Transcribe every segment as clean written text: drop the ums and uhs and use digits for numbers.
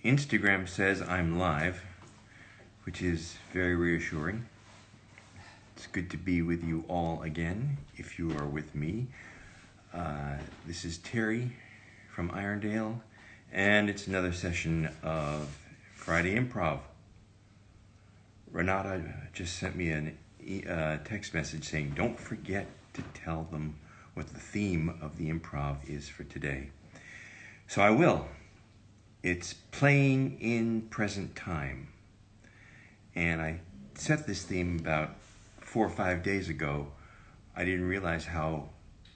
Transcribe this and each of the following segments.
Instagram says I'm live, which is very reassuring. It's good to be with you all again, if you are with me. This is Terry from Irondale, and it's another session of Friday Improv. Renata just sent me a text message saying, don't forget to tell them what the theme of the improv is for today. So I will. It's playing in present time. And I set this theme about 4 or 5 days ago. I didn't realize how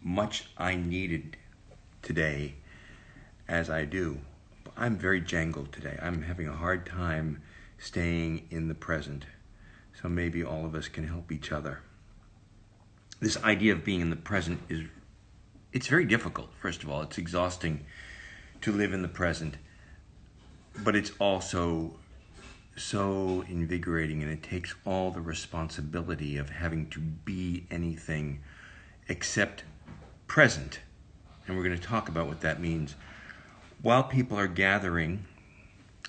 much I needed today as I do. I'm very jangled today. I'm having a hard time staying in the present. So maybe all of us can help each other. This idea of being in the present it's very difficult. First of all, it's exhausting to live in the present, but it's also so invigorating, and it takes all the responsibility of having to be anything except present. And we're going to talk about what that means. While people are gathering,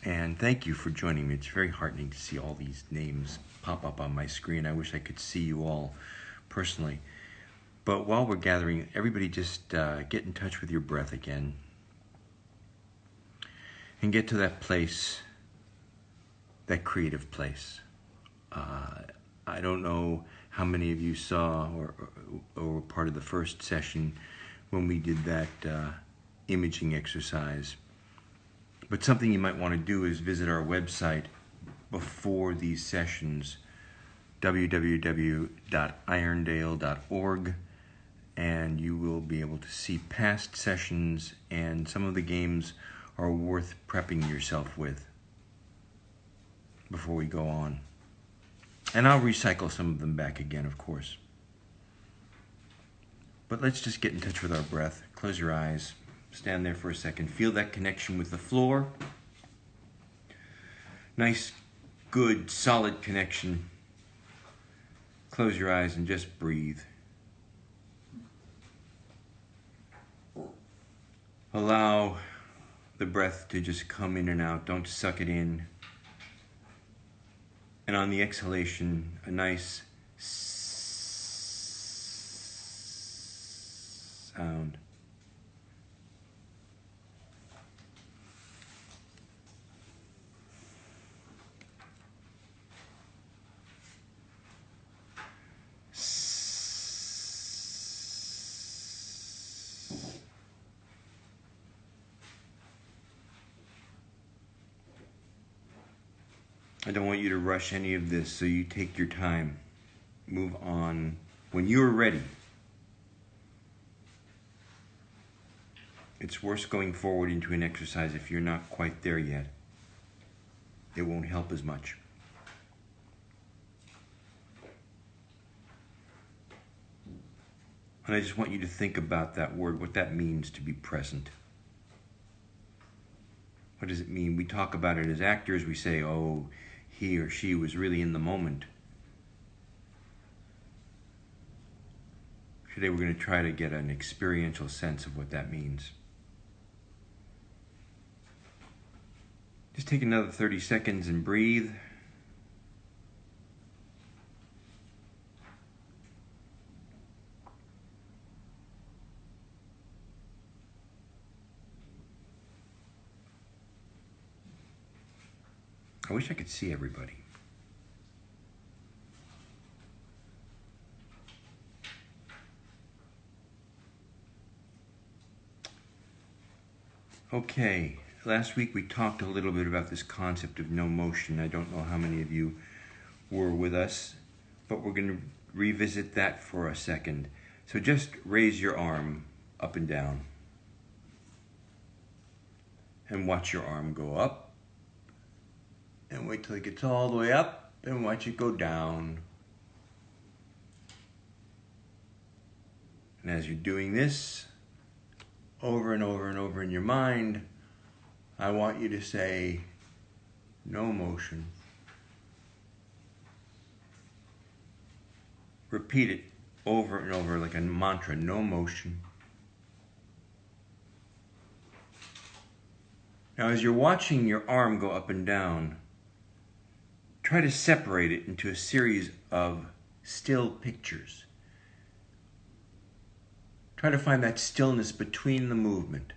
and thank you for joining me. It's very heartening to see all these names pop up on my screen. I wish I could see you all personally. But while we're gathering, everybody just get in touch with your breath again. And get to that place, that creative place. I don't know how many of you saw or were part of the first session when we did that imaging exercise. But something you might want to do is visit our website before these sessions, www.irondale.org, and you will be able to see past sessions, and some of the games are worth prepping yourself with before we go on. And I'll recycle some of them back again, of course. But let's just get in touch with our breath. Close your eyes. Stand there for a second. Feel that connection with the floor. Nice, good, solid connection. Close your eyes and just breathe. Allow the breath to just come in and out. Don't suck it in. And on the exhalation, a nice sound. I don't want you to rush any of this, so you take your time. Move on when you're ready. It's worse going forward into an exercise if you're not quite there yet. It won't help as much. And I just want you to think about that word, what that means to be present. What does it mean? We talk about it as actors. We say, oh, he or she was really in the moment. Today we're going to try to get an experiential sense of what that means. Just take another 30 seconds and breathe. I wish I could see everybody. Okay, last week we talked a little bit about this concept of no motion. I don't know how many of you were with us, but we're going to revisit that for a second. So just raise your arm up and down. And watch your arm go up. And wait till it gets all the way up, and watch it go down. And as you're doing this, over and over and over in your mind, I want you to say, no motion. Repeat it over and over like a mantra, no motion. Now, as you're watching your arm go up and down, try to separate it into a series of still pictures. Try to find that stillness between the movement.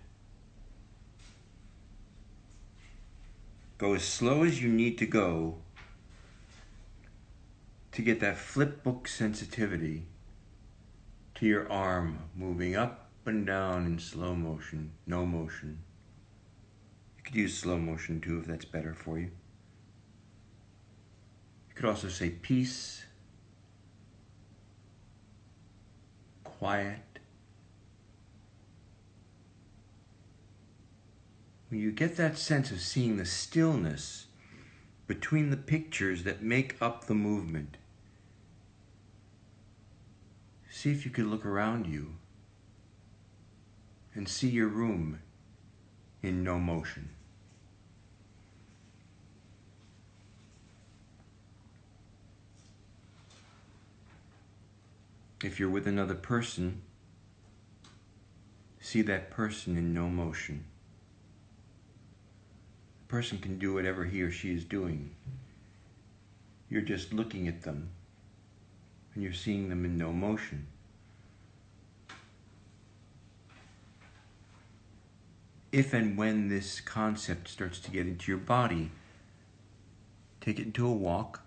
Go as slow as you need to go to get that flip book sensitivity to your arm moving up and down in slow motion, no motion. You could use slow motion too if that's better for you. You could also say peace, quiet. When you get that sense of seeing the stillness between the pictures that make up the movement, see if you could look around you and see your room in no motion. If you're with another person, see that person in no motion. The person can do whatever he or she is doing. You're just looking at them and you're seeing them in no motion. If and when this concept starts to get into your body, take it into a walk.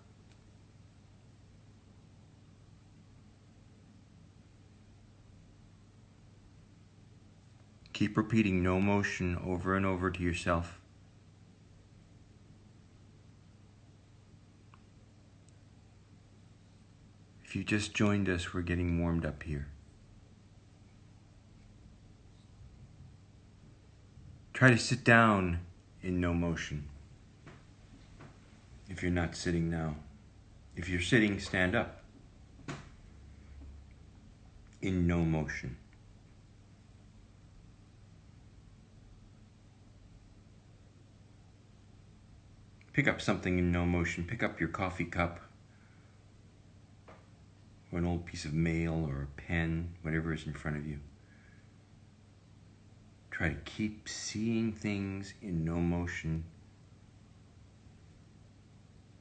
Keep repeating no motion over and over to yourself. If you just joined us, we're getting warmed up here. Try to sit down in no motion. If you're not sitting now. If you're sitting, stand up. In no motion. Pick up something in no motion. Pick up your coffee cup, or an old piece of mail, or a pen, whatever is in front of you. Try to keep seeing things in no motion.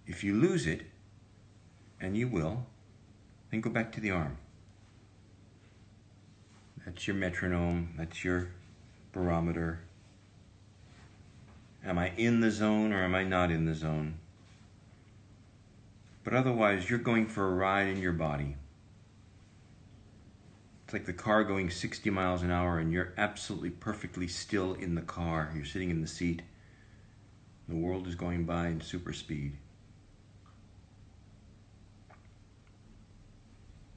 If you lose it, and you will, then go back to the arm. That's your metronome, that's your barometer. Am I in the zone or am I not in the zone? But otherwise, you're going for a ride in your body. It's like the car going 60 miles an hour and you're absolutely perfectly still in the car. You're sitting in the seat. The world is going by in super speed.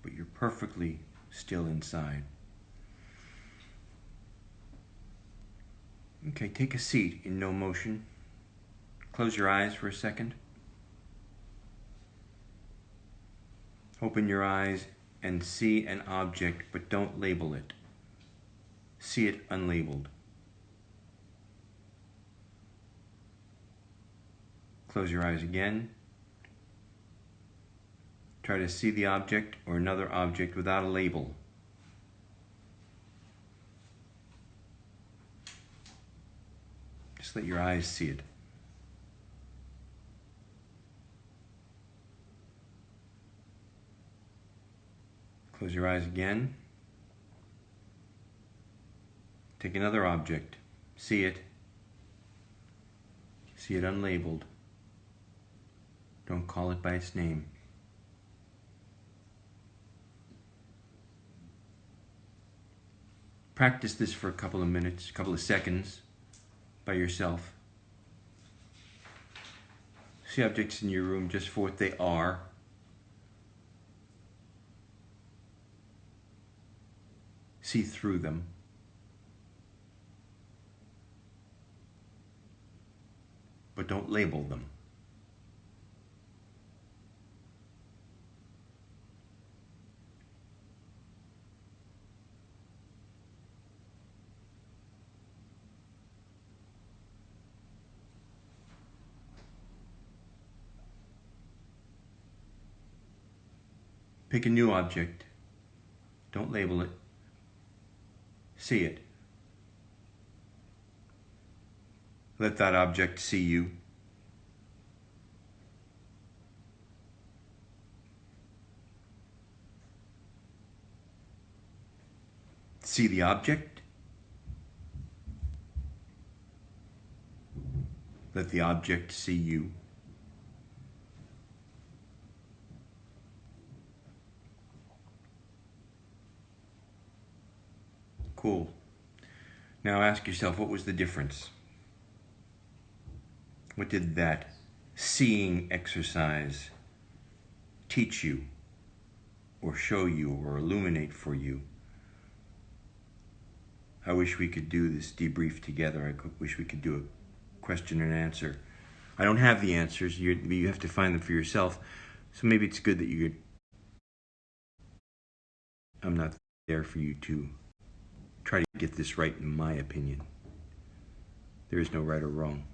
But you're perfectly still inside. Okay, take a seat in no motion. Close your eyes for a second. Open your eyes and see an object, but don't label it. See it unlabeled. Close your eyes again. Try to see the object or another object without a label. Just let your eyes see it. Close your eyes again. Take another object. See it. See it unlabeled. Don't call it by its name. Practice this for a couple of minutes, a couple of seconds by yourself. See objects in your room just for what they are. See through them. But don't label them. Pick a new object. Don't label it. See it. Let that object see you. See the object. Let the object see you. Cool. Now ask yourself, what was the difference? What did that seeing exercise teach you, or show you, or illuminate for you? I wish we could do this debrief together. I wish we could do a question and answer. I don't have the answers. You have to find them for yourself. So maybe it's good that I'm not there for you to try to get this right, in my opinion. There is no right or wrong.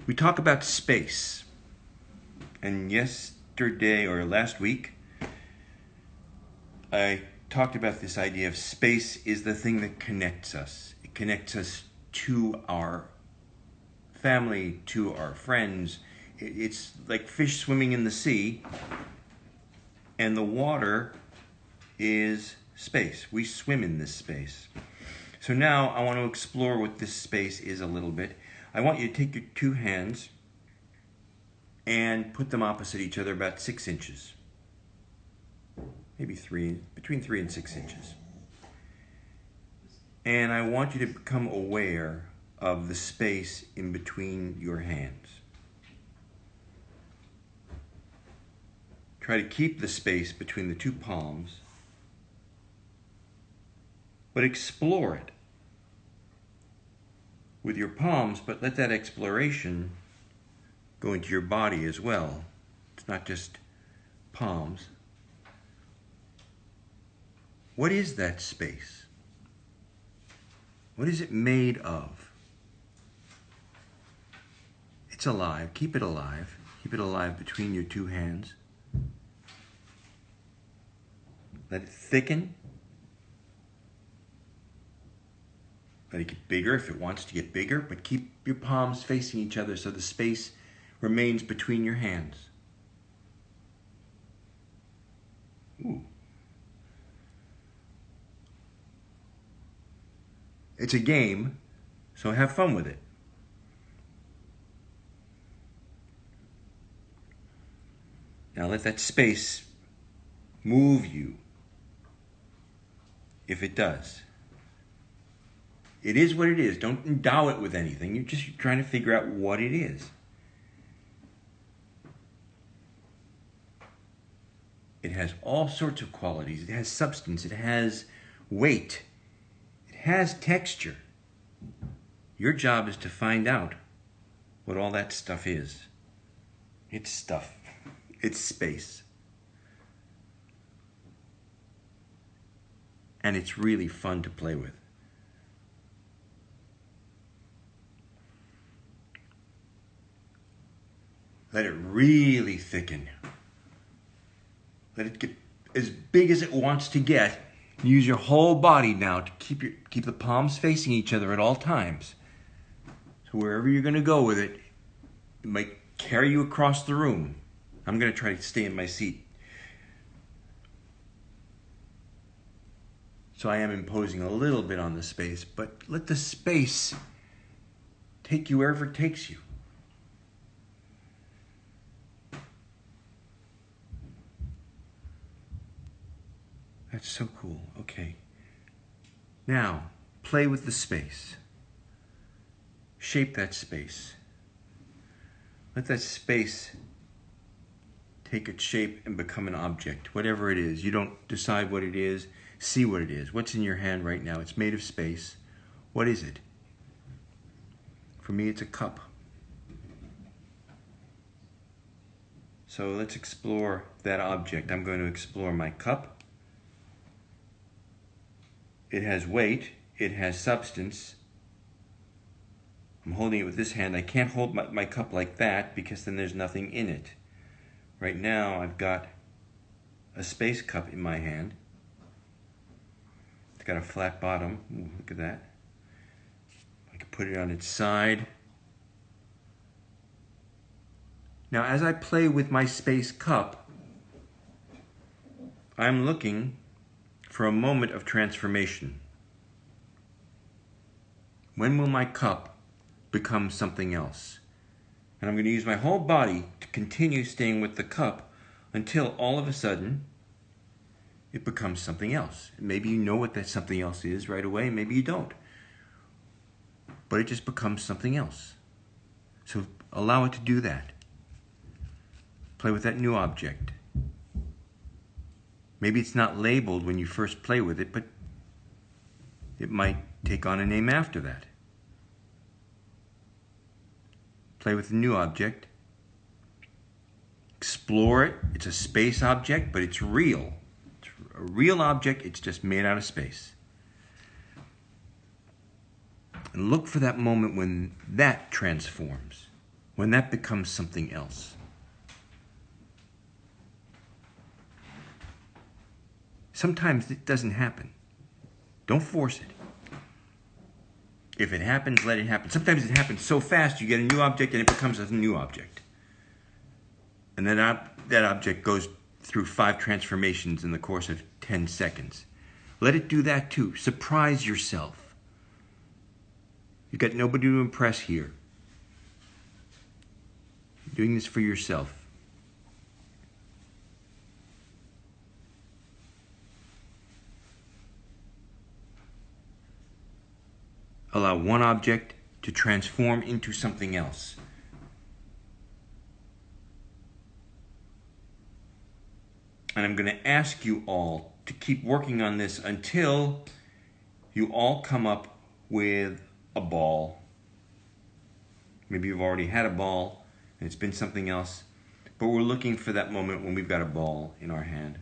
We talk about space. And yesterday or last week, I talked about this idea of space is the thing that connects us. It connects us to our family, to our friends. It's like fish swimming in the sea, and the water is space. We swim in this space. So now I want to explore what this space is a little bit. I want you to take your two hands and put them opposite each other about 6 inches. Maybe between 3 and 6 inches. And I want you to become aware of the space in between your hands. Try to keep the space between the two palms, but explore it with your palms, but let that exploration go into your body as well. It's not just palms. What is that space? What is it made of? It's alive. Keep it alive. Keep it alive between your two hands. Let it thicken. Let it get bigger if it wants to get bigger, but keep your palms facing each other so the space remains between your hands. Ooh. It's a game, so have fun with it. Now let that space move you, if it does. It is what it is. Don't endow it with anything. You're just trying to figure out what it is. It has all sorts of qualities. It has substance. It has weight. It has texture. Your job is to find out what all that stuff is. It's stuff. It's space. And it's really fun to play with. Let it really thicken. Let it get as big as it wants to get. Use your whole body now to keep the palms facing each other at all times. So wherever you're going to go with it, it might carry you across the room. I'm going to try to stay in my seat. So I am imposing a little bit on the space, but let the space take you wherever it takes you. That's so cool. Okay. Now, play with the space. Shape that space. Let that space take its shape and become an object, whatever it is. You don't decide what it is. See what it is. What's in your hand right now? It's made of space. What is it? For me, it's a cup. So let's explore that object. I'm going to explore my cup. It has weight. It has substance. I'm holding it with this hand. I can't hold my cup like that because then there's nothing in it. Right now, I've got a space cup in my hand. It's got a flat bottom. Ooh, look at that. I can put it on its side. Now, as I play with my space cup, I'm looking for a moment of transformation. When will my cup become something else? And I'm going to use my whole body to continue staying with the cup until all of a sudden it becomes something else. Maybe you know what that something else is right away, maybe you don't. But it just becomes something else. So allow it to do that. Play with that new object. Maybe it's not labeled when you first play with it, but it might take on a name after that. Play with a new object. Explore it. It's a space object, but it's real. It's a real object, it's just made out of space. And look for that moment when that transforms, when that becomes something else. Sometimes it doesn't happen. Don't force it. If it happens, let it happen. Sometimes it happens so fast, you get a new object and it becomes a new object. And then that object goes through 5 transformations in the course of 10 seconds. Let it do that too. Surprise yourself. You've got nobody to impress here. You're doing this for yourself. Allow one object to transform into something else. And I'm going to ask you all to keep working on this until you all come up with a ball. Maybe you've already had a ball and it's been something else, but we're looking for that moment when we've got a ball in our hand.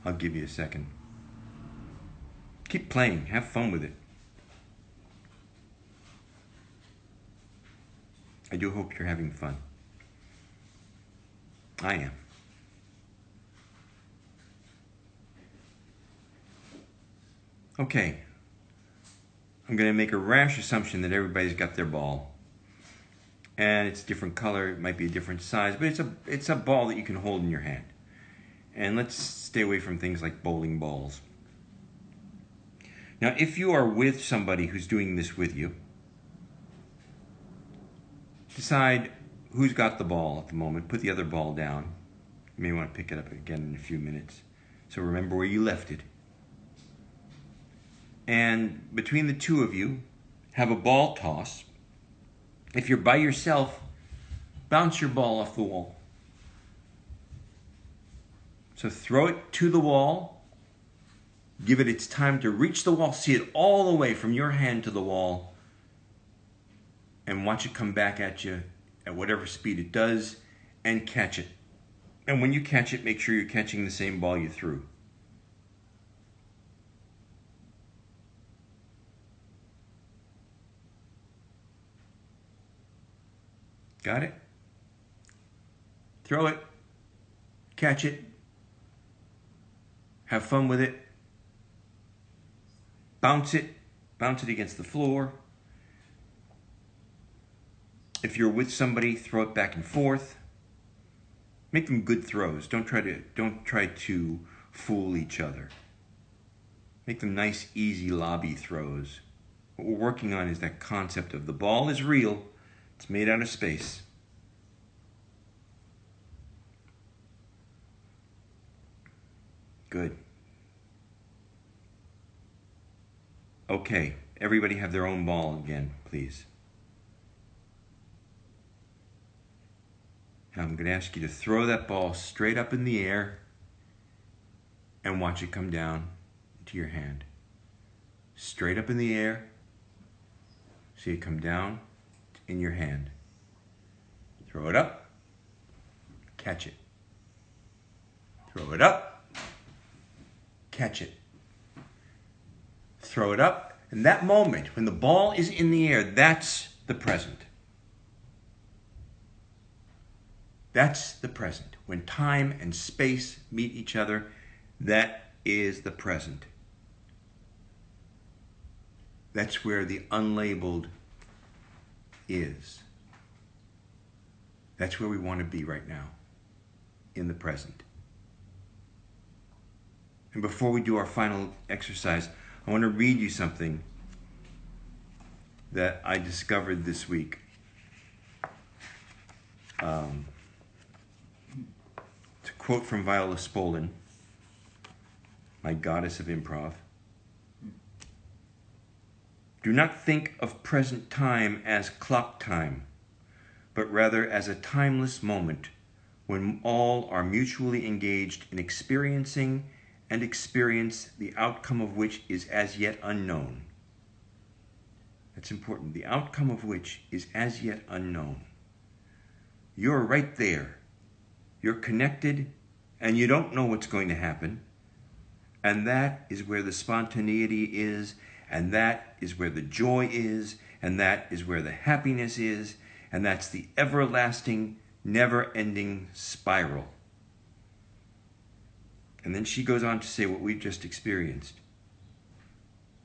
I'll give you a second. Keep playing. Have fun with it. I do hope you're having fun. I am. Okay. I'm going to make a rash assumption that everybody's got their ball. And it's a different color. It might be a different size. But it's a ball that you can hold in your hand. And let's stay away from things like bowling balls. Now, if you are with somebody who's doing this with you, decide who's got the ball at the moment. Put the other ball down. You may want to pick it up again in a few minutes. So remember where you left it. And between the two of you, have a ball toss. If you're by yourself, bounce your ball off the wall. So throw it to the wall, give it its time to reach the wall, see it all the way from your hand to the wall, and watch it come back at you at whatever speed it does, and catch it. And when you catch it, make sure you're catching the same ball you threw. Got it? Throw it, catch it, have fun with it, bounce it against the floor. If you're with somebody, throw it back and forth. Make them good throws. Don't try to fool each other. Make them nice, easy lobby throws. What we're working on is that concept of the ball is real. It's made out of space. Good. Okay, everybody have their own ball again, please. Now I'm going to ask you to throw that ball straight up in the air and watch it come down into your hand. Straight up in the air. See it come down in your hand. Throw it up. Catch it. Throw it up. Catch it. Throw it up. And that moment, when the ball is in the air, that's the present. That's the present. When time and space meet each other, that is the present. That's where the unlabeled is. That's where we want to be right now, in the present. And before we do our final exercise, I want to read you something that I discovered this week. It's a quote from Viola Spolin, my goddess of improv. Do not think of present time as clock time, but rather as a timeless moment when all are mutually engaged in experiencing and experience the outcome of which is as yet unknown. That's important. The outcome of which is as yet unknown. You're right there. You're connected, and you don't know what's going to happen. And that is where the spontaneity is, and that is where the joy is, and that is where the happiness is, and that's the everlasting, never-ending spiral. And then she goes on to say what we've just experienced.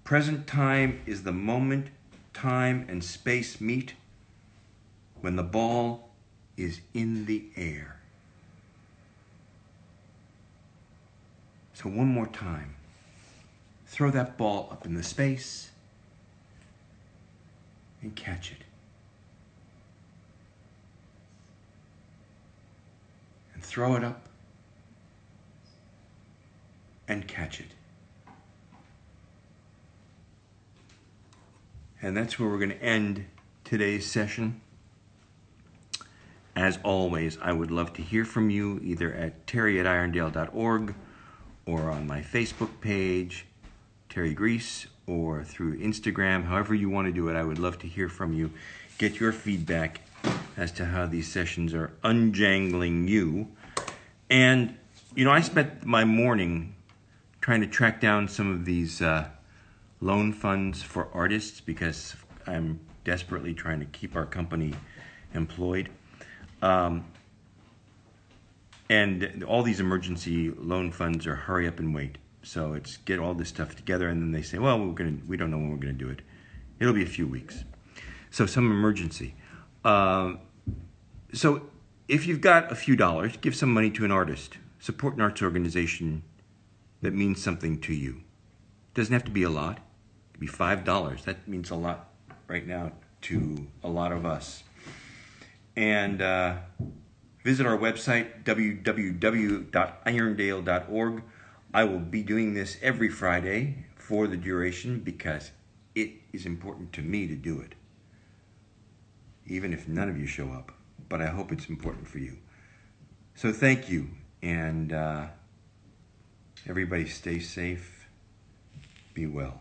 Present time is the moment time and space meet when the ball is in the air. So one more time. Throw that ball up in the space and catch it. And throw it up and catch it. And that's where we're going to end today's session. As always, I would love to hear from you either at terry@irondale.org or on my Facebook page, Terry Grease, or through Instagram. However you want to do it, I would love to hear from you. Get your feedback as to how these sessions are unjangling you. And, I spent my morning trying to track down some of these loan funds for artists because I'm desperately trying to keep our company employed. And all these emergency loan funds are hurry up and wait. So it's get all this stuff together, and then they say, well, we don't know when we're going to do it. It'll be a few weeks. So some emergency. So if you've got a few dollars, give some money to an artist. Support an arts organization that means something to you. It doesn't have to be a lot. It could be $5. That means a lot right now to a lot of us. And visit our website, www.irondale.org. I will be doing this every Friday for the duration because it is important to me to do it. Even if none of you show up. But I hope it's important for you. So thank you. And everybody stay safe. Be well.